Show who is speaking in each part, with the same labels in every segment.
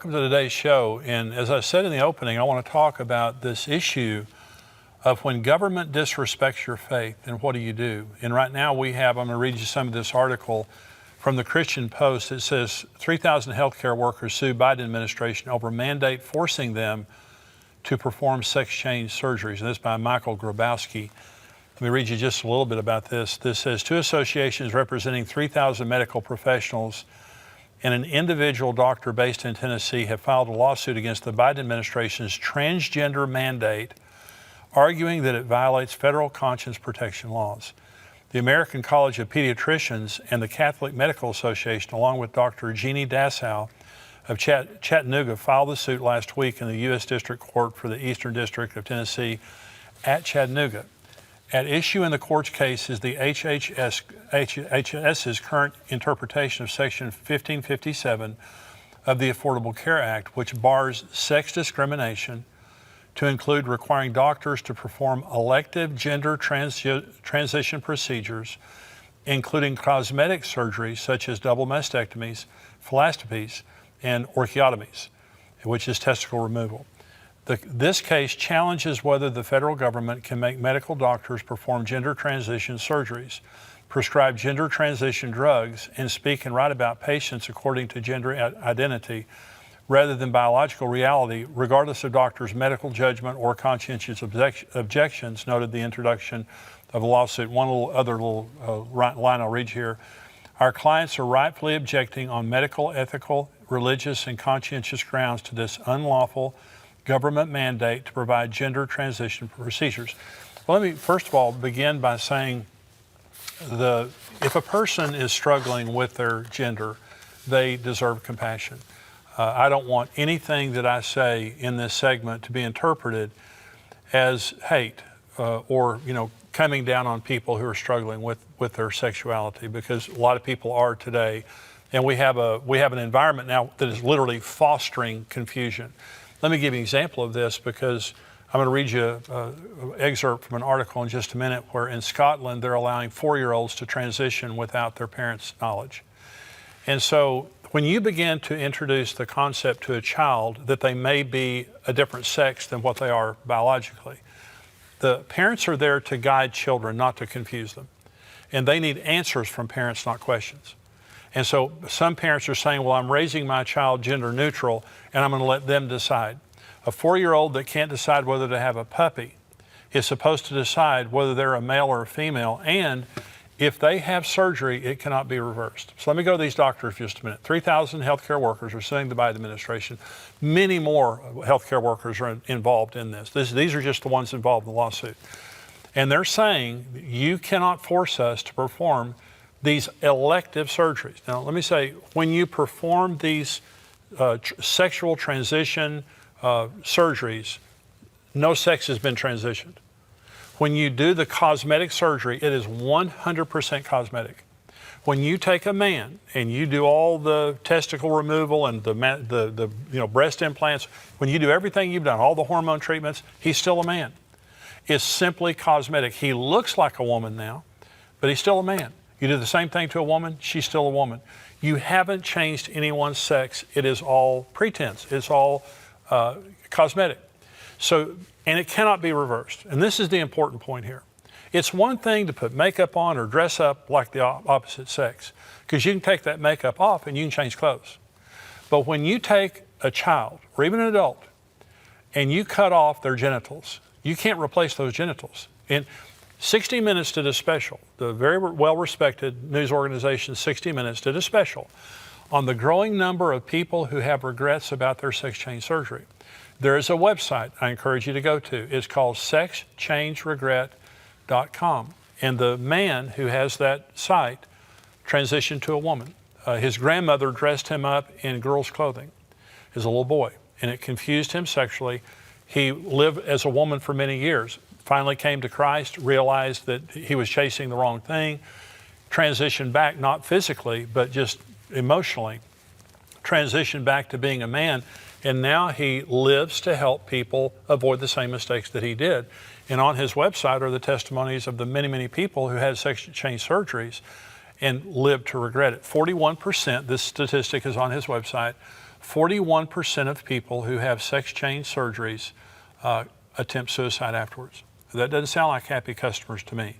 Speaker 1: welcome to today's show. And as I said in the opening, I want to talk about this issue of when government disrespects your faith, and what do you do? And right now I'm going to read you some of this article from the Christian Post. It says 3,000 healthcare workers sue Biden administration over mandate forcing them to perform sex change surgeries. And this is by Michael Grabowski. Let me read you just a little bit about this. This says, two associations representing 3,000 medical professionals and an individual doctor based in Tennessee have filed a lawsuit against the Biden administration's transgender mandate, arguing that it violates federal conscience protection laws. The American College of Pediatricians and the Catholic Medical Association, along with Dr. Jeannie Dassow of Chattanooga, filed the suit last week in the U.S. District Court for the Eastern District of Tennessee at Chattanooga. At issue in the court's case is the HHS's current interpretation of Section 1557 of the Affordable Care Act, which bars sex discrimination to include requiring doctors to perform elective gender transition procedures, including cosmetic surgeries such as double mastectomies, philosophies, and orchiotomies, which is testicle removal. This case challenges whether the federal government can make medical doctors perform gender transition surgeries, prescribe gender transition drugs, and speak and write about patients according to gender identity rather than biological reality, regardless of doctors' medical judgment or conscientious objections, noted the introduction of the lawsuit. One other line I'll read here. Our clients are rightfully objecting on medical, ethical, religious, and conscientious grounds to this unlawful government mandate to provide gender transition procedures. Well, let me first of all begin by saying if a person is struggling with their gender, they deserve compassion. I don't want anything that I say in this segment to be interpreted as hate or coming down on people who are struggling with their sexuality, because a lot of people are today, and we have an environment now that is literally fostering confusion. Let me give you an example of this, because I'm going to read you an excerpt from an article in just a minute where in Scotland they're allowing 4-year-olds to transition without their parents' knowledge. And so when you begin to introduce the concept to a child that they may be a different sex than what they are biologically, the parents are there to guide children, not to confuse them. And they need answers from parents, not questions. And so some parents are saying, well, I'm raising my child gender neutral and I'm going to let them decide. A 4-year-old that can't decide whether to have a puppy is supposed to decide whether they're a male or a female, and if they have surgery, it cannot be reversed. So let me go to these doctors for just a minute. 3,000 healthcare workers are suing the Biden administration. Many more healthcare workers are involved in this. These are just the ones involved in the lawsuit. And they're saying you cannot force us to perform these elective surgeries. Now, let me say, when you perform these sexual transition surgeries, no sex has been transitioned. When you do the cosmetic surgery, it is 100% cosmetic. When you take a man and you do all the testicle removal and the breast implants, when you do everything you've done, all the hormone treatments, he's still a man. It's simply cosmetic. He looks like a woman now, but he's still a man. You do the same thing to a woman, she's still a woman. You haven't changed anyone's sex. It is all pretense. It's all cosmetic. So, and it cannot be reversed. And this is the important point here. It's one thing to put makeup on or dress up like the opposite sex, because you can take that makeup off and you can change clothes. But when you take a child or even an adult and you cut off their genitals, you can't replace those genitals. And 60 Minutes did a special. The very well-respected news organization 60 Minutes did a special on the growing number of people who have regrets about their sex change surgery. There is a website I encourage you to go to. It's called sexchangeregret.com. And the man who has that site transitioned to a woman. His grandmother dressed him up in girls' clothing as a little boy, and it confused him sexually. He lived as a woman for many years. Finally came to Christ, realized that he was chasing the wrong thing, transitioned back, not physically, but just emotionally, transitioned back to being a man, and now he lives to help people avoid the same mistakes that he did. And on his website are the testimonies of the many, many people who had sex change surgeries and lived to regret it. 41%, this statistic is on his website, 41% of people who have sex change surgeries attempt suicide afterwards. That doesn't sound like happy customers to me.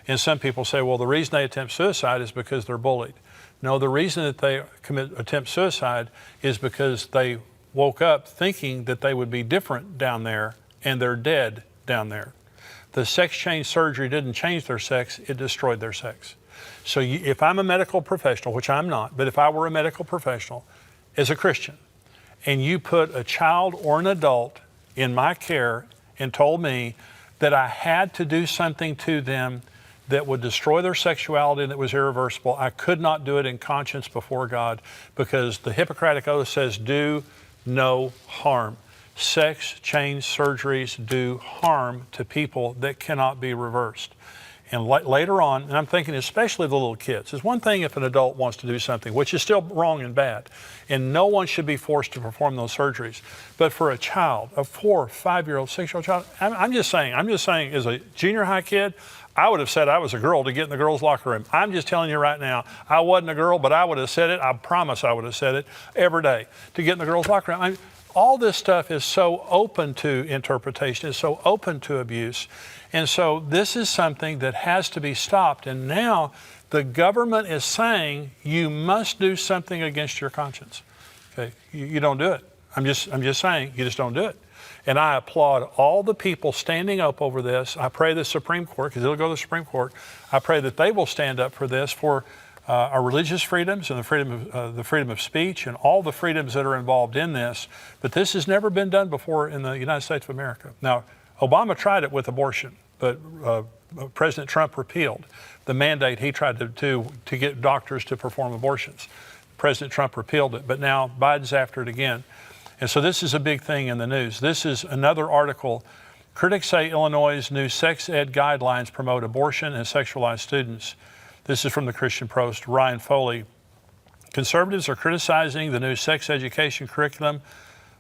Speaker 1: And some people say, well, the reason they attempt suicide is because they're bullied. No, the reason that they attempt suicide is because they woke up thinking that they would be different down there, and they're dead down there. The sex change surgery didn't change their sex, it destroyed their sex. So if I'm a medical professional, which I'm not, but if I were a medical professional as a Christian, and you put a child or an adult in my care and told me that I had to do something to them that would destroy their sexuality and that was irreversible, I could not do it in conscience before God, because the Hippocratic Oath says, do no harm. Sex change surgeries do harm to people that cannot be reversed. And later on, and I'm thinking especially the little kids, it's one thing if an adult wants to do something, which is still wrong and bad, and no one should be forced to perform those surgeries. But for a child, a 4, 5-year-old, 6-year-old child, I'm just saying, as a junior high kid, I would have said I was a girl to get in the girls' locker room. I'm just telling you right now, I wasn't a girl, but I would have said it. I promise I would have said it every day to get in the girls' locker room. All this stuff is so open to interpretation, is so open to abuse. And so this is something that has to be stopped. And now the government is saying you must do something against your conscience. Okay, you don't do it. I'm just saying you just don't do it. And I applaud all the people standing up over this. I pray the Supreme Court, because it'll go to the Supreme Court, I pray that they will stand up for this, for our religious freedoms and the freedom of speech and all the freedoms that are involved in this. But this has never been done before in the United States of America. Now, Obama tried it with abortion, but President Trump repealed the mandate he tried to get doctors to perform abortions. President Trump repealed it, but now Biden's after it again. And so this is a big thing in the news. This is another article. Critics say Illinois' new sex ed guidelines promote abortion and sexualize students. This is from the Christian Post. Ryan Foley. Conservatives are criticizing the new sex education curriculum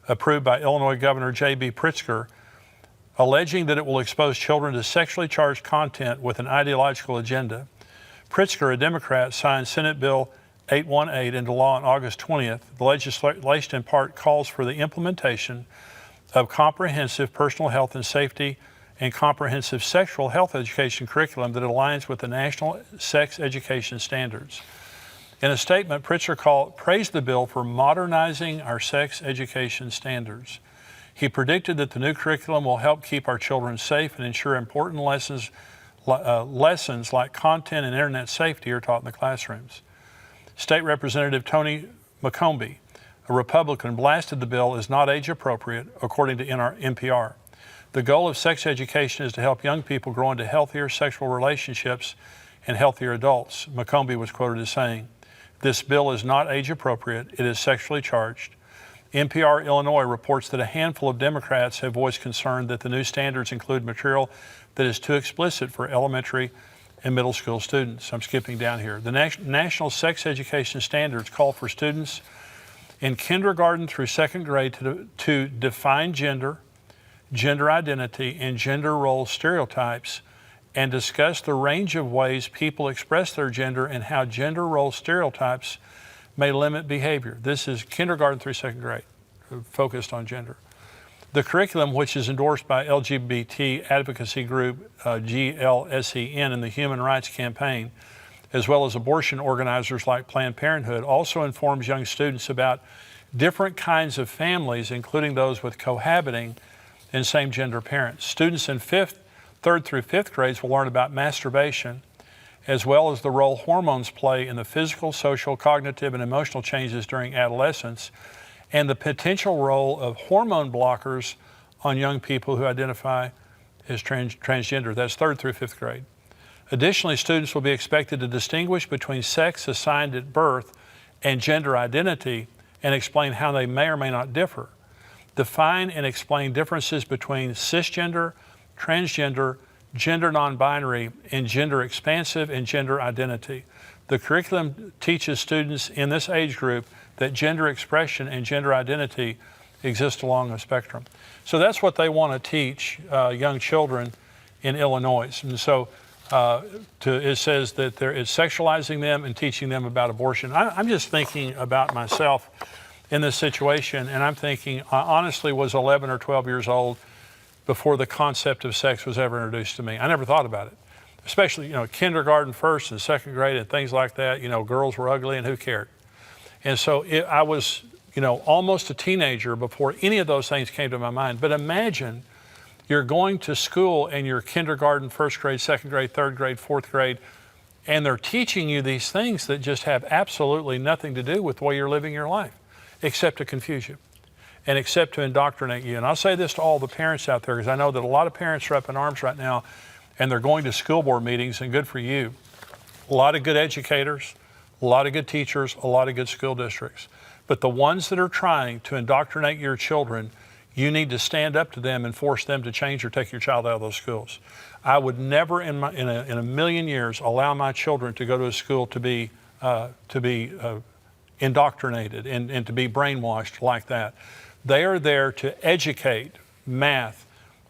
Speaker 1: approved by Illinois Governor J.B. Pritzker, alleging that it will expose children to sexually charged content with an ideological agenda. Pritzker, a Democrat, signed Senate Bill 818 into law on August 20th. The legislation in part calls for the implementation of comprehensive personal health and safety and comprehensive sexual health education curriculum that aligns with the national sex education standards. In a statement, Pritzker praised the bill for modernizing our sex education standards. He predicted that the new curriculum will help keep our children safe and ensure important lessons like content and internet safety are taught in the classrooms. State Representative Tony McCombie, a Republican, blasted the bill as not age appropriate, according to NPR. The goal of sex education is to help young people grow into healthier sexual relationships and healthier adults, McCombie was quoted as saying. This bill is not age appropriate, it is sexually charged. NPR Illinois reports that a handful of Democrats have voiced concern that the new standards include material that is too explicit for elementary and middle school students. I'm skipping down here. The National Sex Education Standards call for students in kindergarten through second grade to define gender, gender identity, and gender role stereotypes, and discuss the range of ways people express their gender and how gender role stereotypes may limit behavior. This is kindergarten through second grade, focused on gender. The curriculum, which is endorsed by LGBT advocacy group GLSEN and the Human Rights Campaign, as well as abortion organizers like Planned Parenthood, also informs young students about different kinds of families, including those with cohabiting and same-gender parents. Students in 3rd through 5th grades will learn about masturbation, as well as the role hormones play in the physical, social, cognitive, and emotional changes during adolescence, and the potential role of hormone blockers on young people who identify as transgender. That's 3rd through 5th grade. Additionally, students will be expected to distinguish between sex assigned at birth and gender identity and explain how they may or may not differ. Define and explain differences between cisgender, transgender, gender non-binary, and gender expansive and gender identity. The curriculum teaches students in this age group that gender expression and gender identity exist along a spectrum. So that's what they want to teach young children in Illinois. And so it says that it's sexualizing them and teaching them about abortion. I'm just thinking about myself in this situation, and I'm thinking, I honestly was 11 or 12 years old before the concept of sex was ever introduced to me. I never thought about it, especially, kindergarten, first and second grade and things like that. Girls were ugly and who cared? And so I was, almost a teenager before any of those things came to my mind. But imagine you're going to school and you're kindergarten, first grade, second grade, third grade, fourth grade, and they're teaching you these things that just have absolutely nothing to do with the way you're living your life, except to confuse you and except to indoctrinate you. And I'll say this to all the parents out there, because I know that a lot of parents are up in arms right now and they're going to school board meetings, and good for you. A lot of good educators, a lot of good teachers, a lot of good school districts. But the ones that are trying to indoctrinate your children, you need to stand up to them and force them to change or take your child out of those schools. I would never in a million years allow my children to go to a school to be indoctrinated and to be brainwashed like that. They are there to educate, math,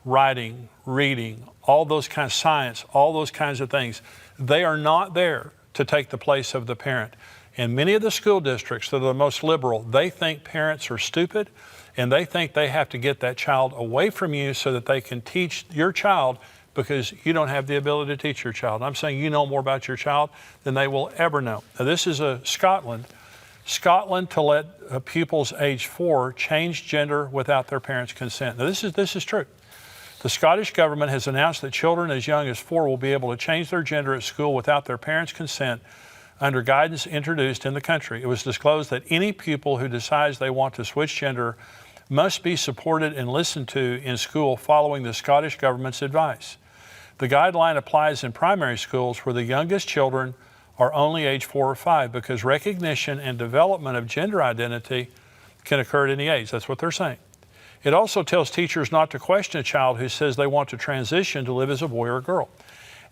Speaker 1: writing, reading, all those kinds of science, all those kinds of things. They are not there to take the place of the parent. And many of the school districts that are the most liberal, they think parents are stupid, and they think they have to get that child away from you so that they can teach your child, because you don't have the ability to teach your child. I'm saying you know more about your child than they will ever know. Now, this is Scotland to let pupils age 4 change gender without their parents' consent. Now, this is true. The Scottish government has announced that children as young as 4 will be able to change their gender at school without their parents' consent under guidance introduced in the country. It was disclosed that any pupil who decides they want to switch gender must be supported and listened to in school following the Scottish government's advice. The guideline applies in primary schools where the youngest children are only age 4 or 5, because recognition and development of gender identity can occur at any age. That's what they're saying. It also tells teachers not to question a child who says they want to transition to live as a boy or a girl,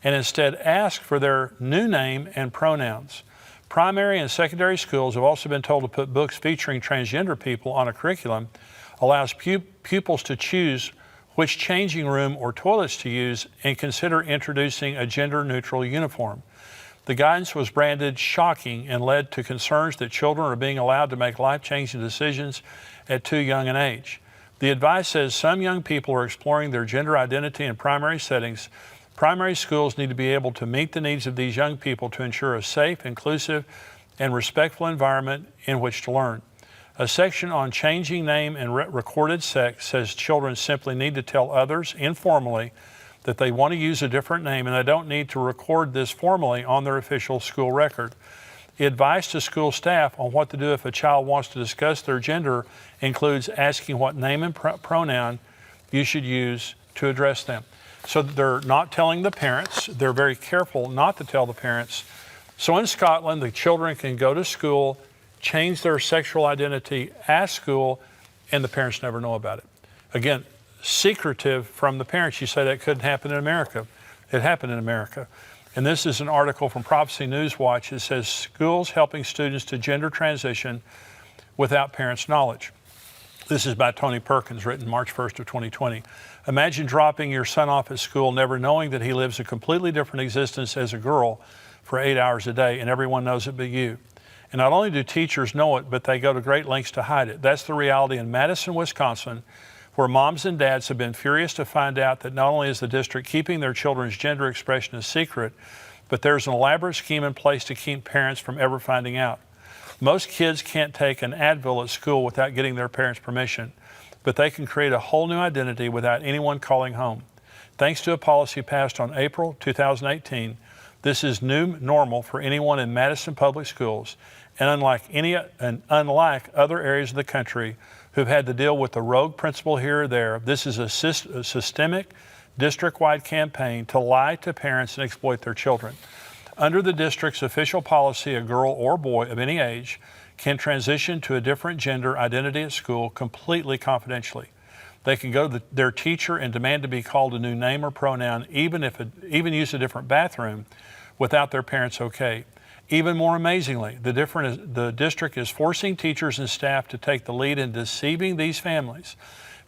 Speaker 1: and instead ask for their new name and pronouns. Primary and secondary schools have also been told to put books featuring transgender people on a curriculum, allows pupils to choose which changing room or toilets to use, and consider introducing a gender-neutral uniform. The guidance was branded shocking and led to concerns that children are being allowed to make life-changing decisions at too young an age. The advice says some young people are exploring their gender identity in primary settings. Primary schools need to be able to meet the needs of these young people to ensure a safe, inclusive, and respectful environment in which to learn. A section on changing name and recorded sex says children simply need to tell others informally that they want to use a different name, and they don't need to record this formally on their official school record. Advice to school staff on what to do if a child wants to discuss their gender includes asking what name and pronoun you should use to address them. So they're not telling the parents. They're very careful not to tell the parents. So in Scotland, the children can go to school, change their sexual identity at school, and the parents never know about it. Again, secretive from the parents. You say that couldn't happen in America. It happened in America. And this is an article from Prophecy Newswatch. It says, schools helping students to gender transition without parents' knowledge. This is by Tony Perkins, written March 1st of 2020. Imagine dropping your son off at school, never knowing that he lives a completely different existence as a girl for 8 hours a day, and everyone knows it but you. And not only do teachers know it, but they go to great lengths to hide it. That's the reality in Madison, Wisconsin, where moms and dads have been furious to find out that not only is the district keeping their children's gender expression a secret, but there's an elaborate scheme in place to keep parents from ever finding out. Most kids can't take an Advil at school without getting their parents' permission, but they can create a whole new identity without anyone calling home. Thanks to a policy passed on April 2018, this is new normal for anyone in Madison Public Schools, and unlike other areas of the country who've had to deal with the rogue principal here or there, this is a systemic, district-wide campaign to lie to parents and exploit their children. Under the district's official policy, a girl or boy of any age can transition to a different gender identity at school completely confidentially. They can go to their teacher and demand to be called a new name or pronoun, even use a different bathroom without their parents' okay. Even more amazingly, the district is forcing teachers and staff to take the lead in deceiving these families.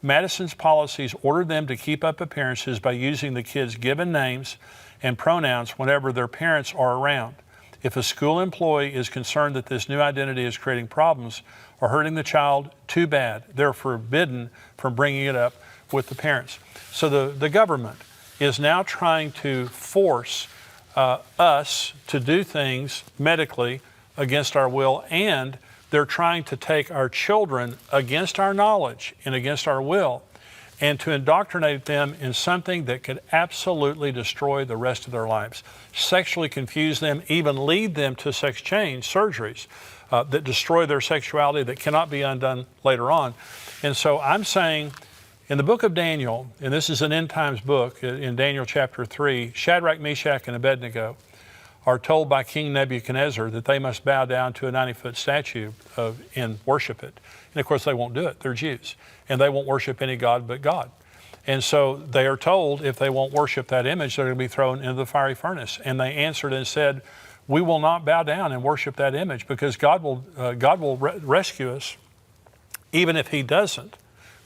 Speaker 1: Madison's policies order them to keep up appearances by using the kids' given names and pronouns whenever their parents are around. If a school employee is concerned that this new identity is creating problems or hurting the child, too bad. They're forbidden from bringing it up with the parents. So the government is now trying to force us to do things medically against our will, and they're trying to take our children against our knowledge and against our will and to indoctrinate them in something that could absolutely destroy the rest of their lives, sexually confuse them, even lead them to sex change surgeries that destroy their sexuality that cannot be undone later on. And so I'm saying in the book of Daniel, and this is an end times book, in Daniel chapter 3, Shadrach, Meshach, and Abednego are told by King Nebuchadnezzar that they must bow down to a 90-foot statue and worship it. And of course they won't do it, they're Jews, and they won't worship any god but God. And so they are told if they won't worship that image, they're going to be thrown into the fiery furnace. And they answered and said, we will not bow down and worship that image because God will rescue us. Even if he doesn't,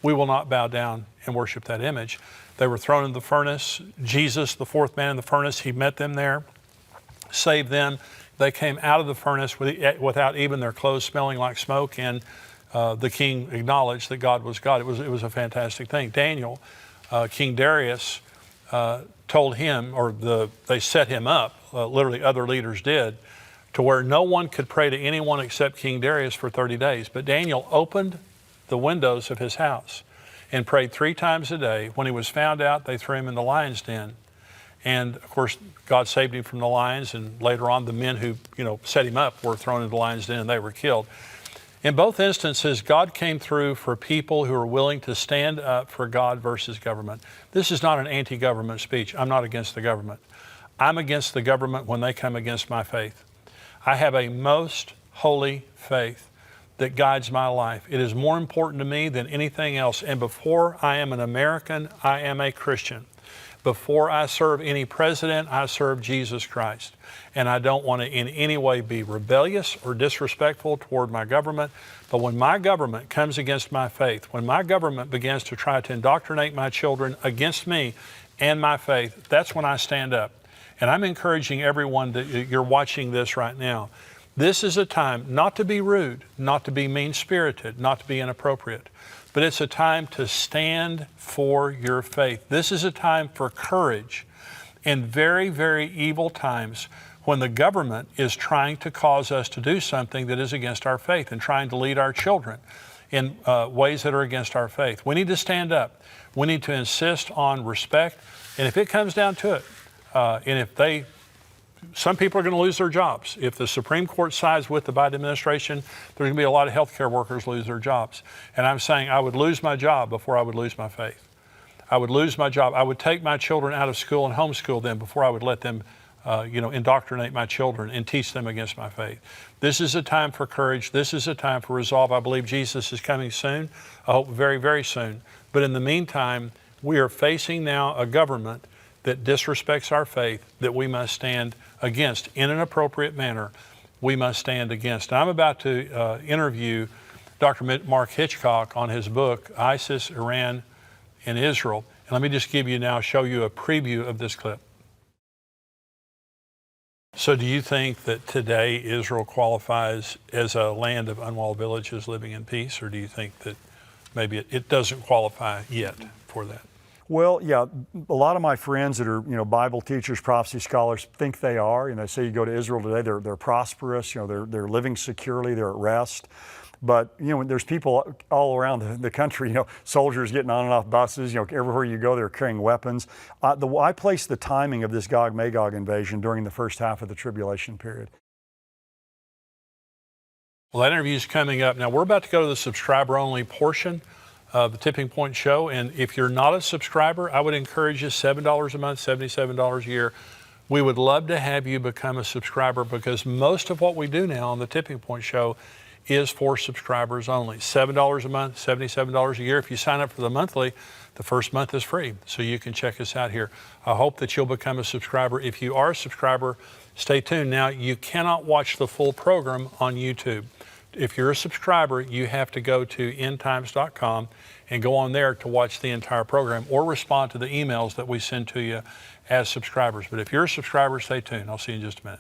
Speaker 1: we will not bow down and worship that image. They were thrown in the furnace. Jesus, the fourth man in the furnace, he met them there, saved them. They came out of the furnace without even their clothes smelling like smoke, and the king acknowledged that God was God. It was a fantastic thing. Daniel, King Darius told him, or they set him up, literally other leaders did, to where no one could pray to anyone except King Darius for 30 days. But Daniel opened the windows of his house and prayed 3 times a day. When he was found out, they threw him in the lion's den. And of course, God saved him from the lions, and later on the men who set him up were thrown into the lion's den and they were killed. In both instances, God came through for people who are willing to stand up for God versus government. This is not an anti-government speech. I'm not against the government. I'm against the government when they come against my faith. I have a most holy faith that guides my life. It is more important to me than anything else. And before I am an American, I am a Christian. Before I serve any president, I serve Jesus Christ. And I don't want to in any way be rebellious or disrespectful toward my government. But when my government comes against my faith, when my government begins to try to indoctrinate my children against me and my faith, that's when I stand up. And I'm encouraging everyone that you're watching this right now. This is a time not to be rude, not to be mean-spirited, not to be inappropriate, but it's a time to stand for your faith. This is a time for courage in very, very evil times when the government is trying to cause us to do something that is against our faith and trying to lead our children in ways that are against our faith. We need to stand up. We need to insist on respect. And if it comes down to it, some people are going to lose their jobs. If the Supreme Court sides with the Biden administration, there's going to be a lot of healthcare workers lose their jobs. And I'm saying I would lose my job before I would lose my faith. I would lose my job. I would take my children out of school and homeschool them before I would let them indoctrinate my children and teach them against my faith. This is a time for courage. This is a time for resolve. I believe Jesus is coming soon. I hope very, very soon. But in the meantime, we are facing now a government that disrespects our faith that we must stand against in an appropriate manner. We must stand against. And I'm about to interview Dr. Mark Hitchcock on his book, ISIS, Iran, and Israel. And let me just show you a preview of this clip. So do you think that today Israel qualifies as a land of unwalled villages living in peace, or do you think that maybe it doesn't qualify yet for that?
Speaker 2: Well, yeah, a lot of my friends that are, Bible teachers, prophecy scholars think they are. They say you go to Israel today, they're prosperous, they're living securely, they're at rest. But, there's people all around the country, soldiers getting on and off buses, everywhere you go, they're carrying weapons. I place the timing of this Gog-Magog invasion during the first half of the tribulation period.
Speaker 1: Well, that interview is coming up. Now, we're about to go to the subscriber-only portion of the Tipping Point Show. And if you're not a subscriber, I would encourage you, $7 a month, $77 a year. We would love to have you become a subscriber because most of what we do now on the Tipping Point Show is for subscribers only. $7 a month, $77 a year. If you sign up for the monthly, the first month is free. So you can check us out here. I hope that you'll become a subscriber. If you are a subscriber, stay tuned. Now, you cannot watch the full program on YouTube. If you're a subscriber, you have to go to endtimes.com and go on there to watch the entire program or respond to the emails that we send to you as subscribers. But if you're a subscriber, stay tuned. I'll see you in just a minute.